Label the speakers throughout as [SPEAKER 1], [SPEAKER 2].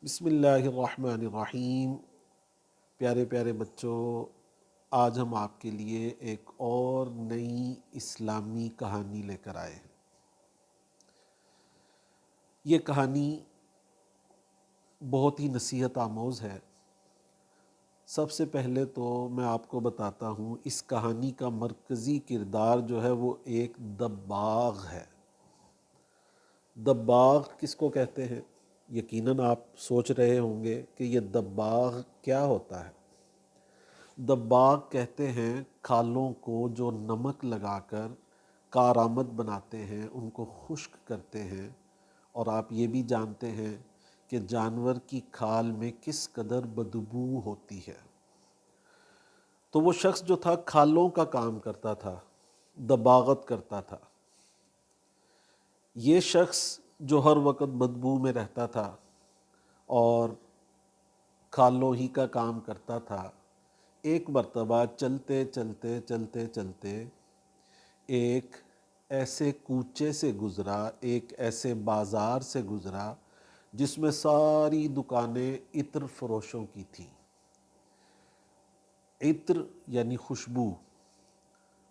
[SPEAKER 1] بسم اللہ الرحمن الرحیم۔ پیارے پیارے بچوں، آج ہم آپ کے لیے ایک اور نئی اسلامی کہانی لے کر آئے ہیں۔ یہ کہانی بہت ہی نصیحت آموز ہے۔ سب سے پہلے تو میں آپ کو بتاتا ہوں، اس کہانی کا مرکزی کردار جو ہے وہ ایک دباغ ہے۔ دباغ کس کو کہتے ہیں؟ یقیناً آپ سوچ رہے ہوں گے کہ یہ دباغ کیا ہوتا ہے۔ دباغ کہتے ہیں کھالوں کو جو نمک لگا کر کارآمد بناتے ہیں، ان کو خشک کرتے ہیں۔ اور آپ یہ بھی جانتے ہیں کہ جانور کی کھال میں کس قدر بدبو ہوتی ہے۔ تو وہ شخص جو تھا کھالوں کا کام کرتا تھا، دباغت کرتا تھا۔ یہ شخص جو ہر وقت بدبو میں رہتا تھا اور کھالوں ہی کا کام کرتا تھا، ایک مرتبہ چلتے چلتے چلتے چلتے ایک ایسے کوچے سے گزرا، ایک ایسے بازار سے گزرا جس میں ساری دکانیں عطر فروشوں کی تھیں۔ عطر یعنی خوشبو،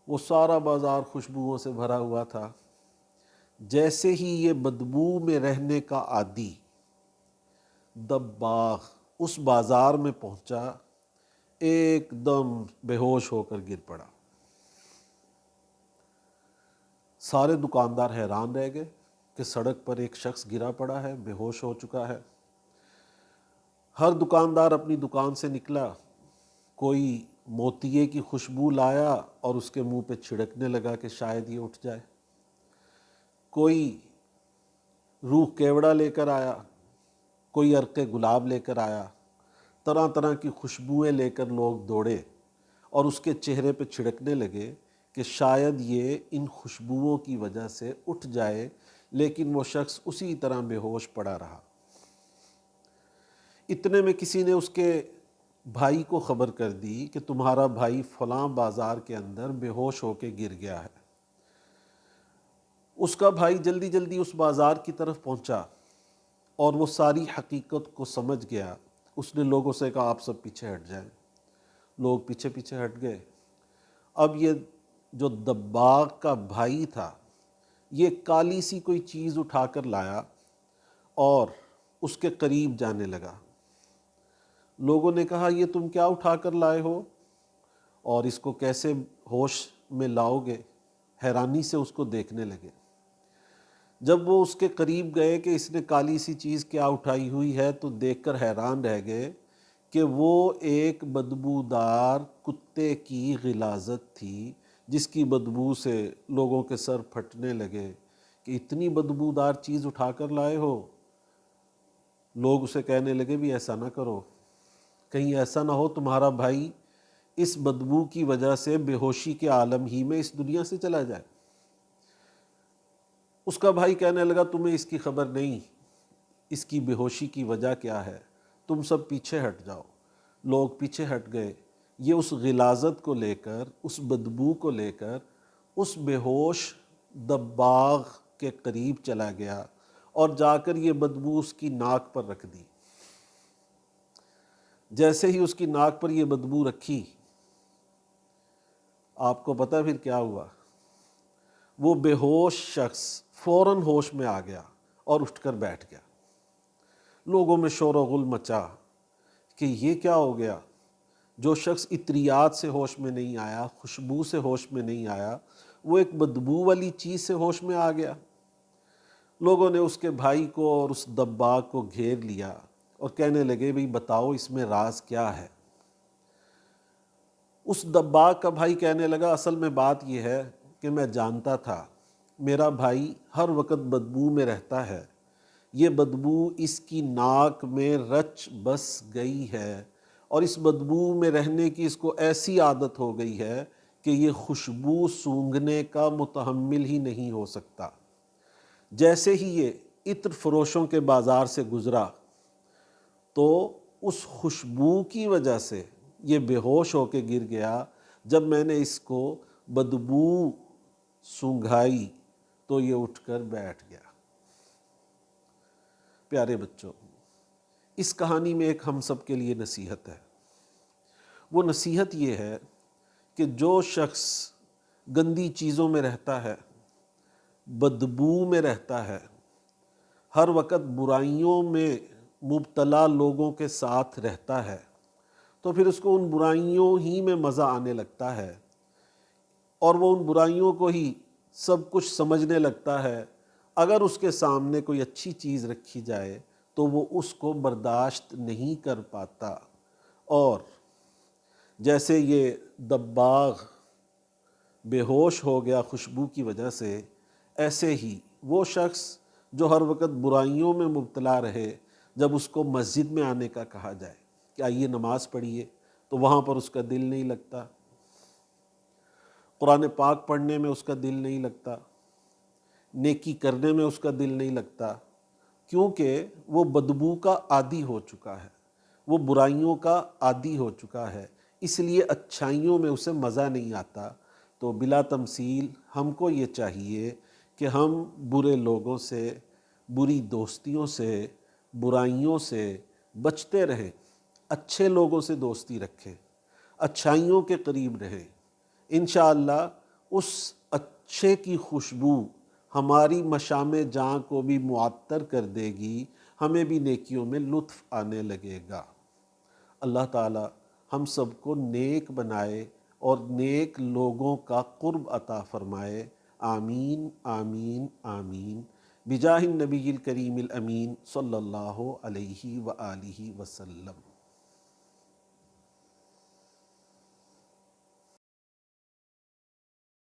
[SPEAKER 1] وہ سارا بازار خوشبوؤں سے بھرا ہوا تھا۔ جیسے ہی یہ بدبو میں رہنے کا عادی دباغ اس بازار میں پہنچا، ایک دم بے ہوش ہو کر گر پڑا۔ سارے دکاندار حیران رہ گئے کہ سڑک پر ایک شخص گرا پڑا ہے، بے ہوش ہو چکا ہے۔ ہر دکاندار اپنی دکان سے نکلا، کوئی موتیے کی خوشبو لایا اور اس کے منہ پہ چھڑکنے لگا کہ شاید یہ اٹھ جائے۔ کوئی روح کیوڑا لے کر آیا، کوئی عرق گلاب لے کر آیا۔ طرح طرح کی خوشبوئیں لے کر لوگ دوڑے اور اس کے چہرے پہ چھڑکنے لگے کہ شاید یہ ان خوشبوؤں کی وجہ سے اٹھ جائے، لیکن وہ شخص اسی طرح بے ہوش پڑا رہا۔ اتنے میں کسی نے اس کے بھائی کو خبر کر دی کہ تمہارا بھائی فلاں بازار کے اندر بے ہوش ہو کے گر گیا ہے۔ اس کا بھائی جلدی جلدی اس بازار کی طرف پہنچا اور وہ ساری حقیقت کو سمجھ گیا۔ اس نے لوگوں سے کہا آپ سب پیچھے ہٹ جائیں۔ لوگ پیچھے پیچھے ہٹ گئے۔ اب یہ جو دباغ کا بھائی تھا، یہ کالی سی کوئی چیز اٹھا کر لایا اور اس کے قریب جانے لگا۔ لوگوں نے کہا یہ تم کیا اٹھا کر لائے ہو اور اس کو کیسے ہوش میں لاؤ گے؟ حیرانی سے اس کو دیکھنے لگے۔ جب وہ اس کے قریب گئے کہ اس نے کالی سی چیز کیا اٹھائی ہوئی ہے، تو دیکھ کر حیران رہ گئے کہ وہ ایک بدبودار کتے کی غلاظت تھی، جس کی بدبو سے لوگوں کے سر پھٹنے لگے کہ اتنی بدبودار چیز اٹھا کر لائے ہو۔ لوگ اسے کہنے لگے بھی ایسا نہ کرو، کہیں ایسا نہ ہو تمہارا بھائی اس بدبو کی وجہ سے بے ہوشی کے عالم ہی میں اس دنیا سے چلا جائے۔ اس کا بھائی کہنے لگا تمہیں اس کی خبر نہیں، اس کی بے ہوشی کی وجہ کیا ہے، تم سب پیچھے ہٹ جاؤ۔ لوگ پیچھے ہٹ گئے۔ یہ اس غلاظت کو لے کر، اس بدبو کو لے کر اس بے ہوش دباغ کے قریب چلا گیا اور جا کر یہ بدبو اس کی ناک پر رکھ دی۔ جیسے ہی اس کی ناک پر یہ بدبو رکھی، آپ کو پتہ پھر کیا ہوا؟ وہ بے ہوش شخص فوراً ہوش میں آ گیا اور اٹھ کر بیٹھ گیا۔ لوگوں میں شور و غل مچا کہ یہ کیا ہو گیا؟ جو شخص عطریات سے ہوش میں نہیں آیا، خوشبو سے ہوش میں نہیں آیا، وہ ایک بدبو والی چیز سے ہوش میں آ گیا۔ لوگوں نے اس کے بھائی کو اور اس دباغ کو گھیر لیا اور کہنے لگے بھئی بتاؤ اس میں راز کیا ہے؟ اس دباغ کا بھائی کہنے لگا اصل میں بات یہ ہے کہ میں جانتا تھا میرا بھائی ہر وقت بدبو میں رہتا ہے، یہ بدبو اس کی ناک میں رچ بس گئی ہے اور اس بدبو میں رہنے کی اس کو ایسی عادت ہو گئی ہے کہ یہ خوشبو سونگھنے کا متحمل ہی نہیں ہو سکتا۔ جیسے ہی یہ عطر فروشوں کے بازار سے گزرا تو اس خوشبو کی وجہ سے یہ بے ہوش ہو کے گر گیا۔ جب میں نے اس کو بدبو سونگھائی تو یہ اٹھ کر بیٹھ گیا۔ پیارے بچوں، اس کہانی میں ایک ہم سب کے لیے نصیحت ہے۔ وہ نصیحت یہ ہے کہ جو شخص گندی چیزوں میں رہتا ہے، بدبو میں رہتا ہے، ہر وقت برائیوں میں مبتلا لوگوں کے ساتھ رہتا ہے، تو پھر اس کو ان برائیوں ہی میں مزہ آنے لگتا ہے، اور وہ ان برائیوں کو ہی سب کچھ سمجھنے لگتا ہے۔ اگر اس کے سامنے کوئی اچھی چیز رکھی جائے تو وہ اس کو برداشت نہیں کر پاتا، اور جیسے یہ دباغ بے ہوش ہو گیا خوشبو کی وجہ سے، ایسے ہی وہ شخص جو ہر وقت برائیوں میں مبتلا رہے، جب اس کو مسجد میں آنے کا کہا جائے کہ آئیے نماز پڑھیے، تو وہاں پر اس کا دل نہیں لگتا، قرآن پاک پڑھنے میں اس کا دل نہیں لگتا، نیکی کرنے میں اس کا دل نہیں لگتا، کیونکہ وہ بدبو کا عادی ہو چکا ہے، وہ برائیوں کا عادی ہو چکا ہے، اس لیے اچھائیوں میں اسے مزہ نہیں آتا۔ تو بلا تمثیل ہم کو یہ چاہیے کہ ہم برے لوگوں سے، بری دوستیوں سے، برائیوں سے بچتے رہیں، اچھے لوگوں سے دوستی رکھیں، اچھائیوں کے قریب رہیں۔ انشاءاللہ اس اچھے کی خوشبو ہماری مشام جاں کو بھی معطر کر دے گی، ہمیں بھی نیکیوں میں لطف آنے لگے گا۔ اللہ تعالی ہم سب کو نیک بنائے اور نیک لوگوں کا قرب عطا فرمائے۔ آمین آمین آمین، بجاہ النبی الکریم الامین صلی اللہ علیہ وآلہ وسلم۔